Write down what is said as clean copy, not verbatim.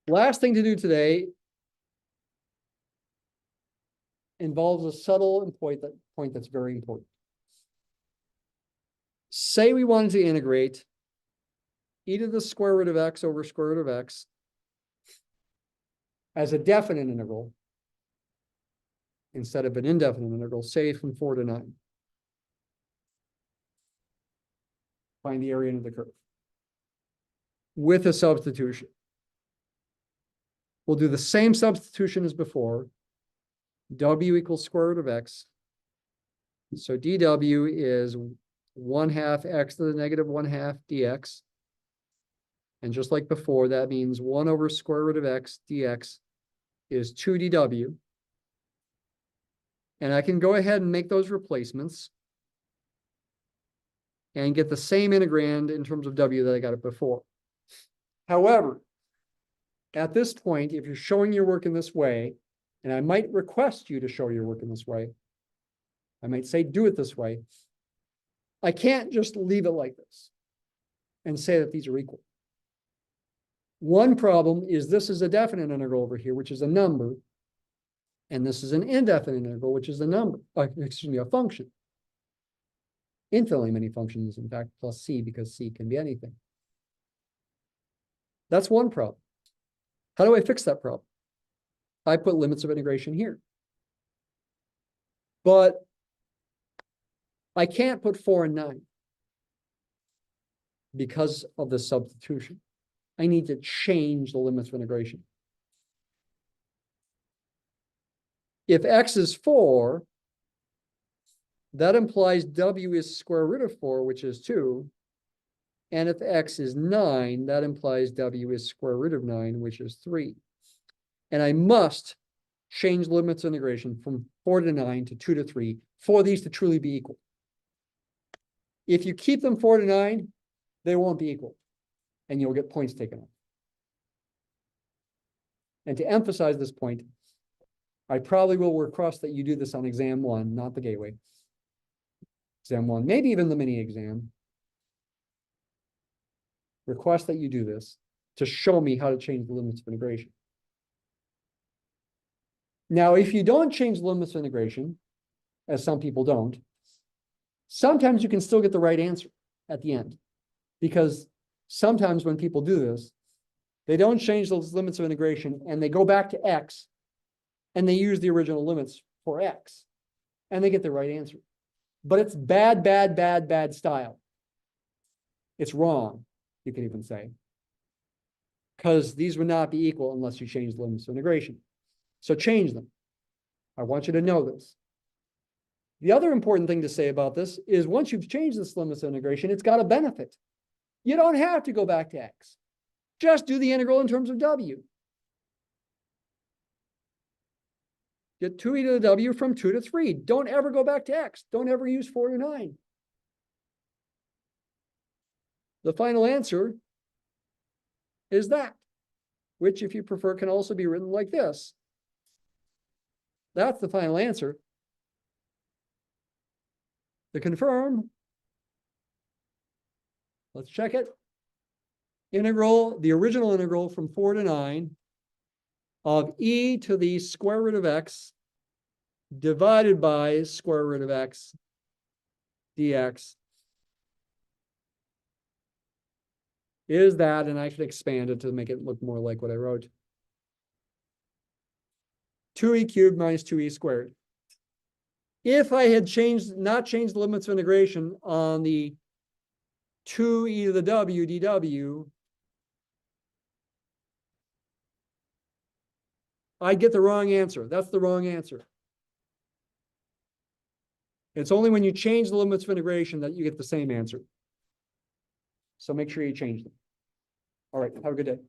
Last thing to do today involves a subtle point that's very important. Say we wanted to integrate e to the square root of x over square root of x as a definite integral instead of an indefinite integral, say from 4 to 9. Find the area under the curve with a substitution. We'll do the same substitution as before. W equals square root of x. So dw is 1/2 x to the negative 1/2 dx. And just like before, that means 1 over square root of x dx is 2 dw. And I can go ahead and make those replacements and get the same integrand in terms of w that I got it before. However, at this point, if you're showing your work in this way, and I might request you to show your work in this way, I might say, do it this way. I can't just leave it like this and say that these are equal. One problem is this is a definite integral over here, which is a number, and this is an indefinite integral, which is a number, a function. Infinitely many functions, in fact, plus c, because c can be anything. That's one problem. How do I fix that problem? I put limits of integration here. But I can't put 4 and 9 because of the substitution. I need to change the limits of integration. If x is 4, that implies w is square root of 4, which is 2. And if x is 9, that implies w is square root of 9, which is 3. And I must change limits of integration from 4 to 9 to 2 to 3 for these to truly be equal. If you keep them 4 to 9, they won't be equal, and you'll get points taken off. And to emphasize this point, I probably will request that you do this on exam 1, not the gateway. Exam 1, maybe even the mini exam. Request that you do this to show me how to change the limits of integration. Now, if you don't change the limits of integration, as some people don't, sometimes you can still get the right answer at the end. Because sometimes when people do this, they don't change those limits of integration and they go back to x and they use the original limits for x and they get the right answer. But it's bad, bad, bad, bad style. It's wrong, you can even say. Because these would not be equal unless you change the limits of integration. So change them. I want you to know this. The other important thing to say about this is once you've changed this limits of integration, it's got a benefit. You don't have to go back to x. Just do the integral in terms of w. Get 2e to the w from 2 to 3. Don't ever go back to x. Don't ever use 4 to 9. The final answer is that, which, if you prefer, can also be written like this. That's the final answer. To confirm, let's check it. Integral, the original integral from 4 to 9 of e to the square root of x divided by square root of x dx is that, and I should expand it to make it look more like what I wrote. 2e cubed minus 2e squared. If I had not changed the limits of integration on the 2e to the w dw, I'd get the wrong answer. That's the wrong answer. It's only when you change the limits of integration that you get the same answer. So make sure you change them. All right, have a good day.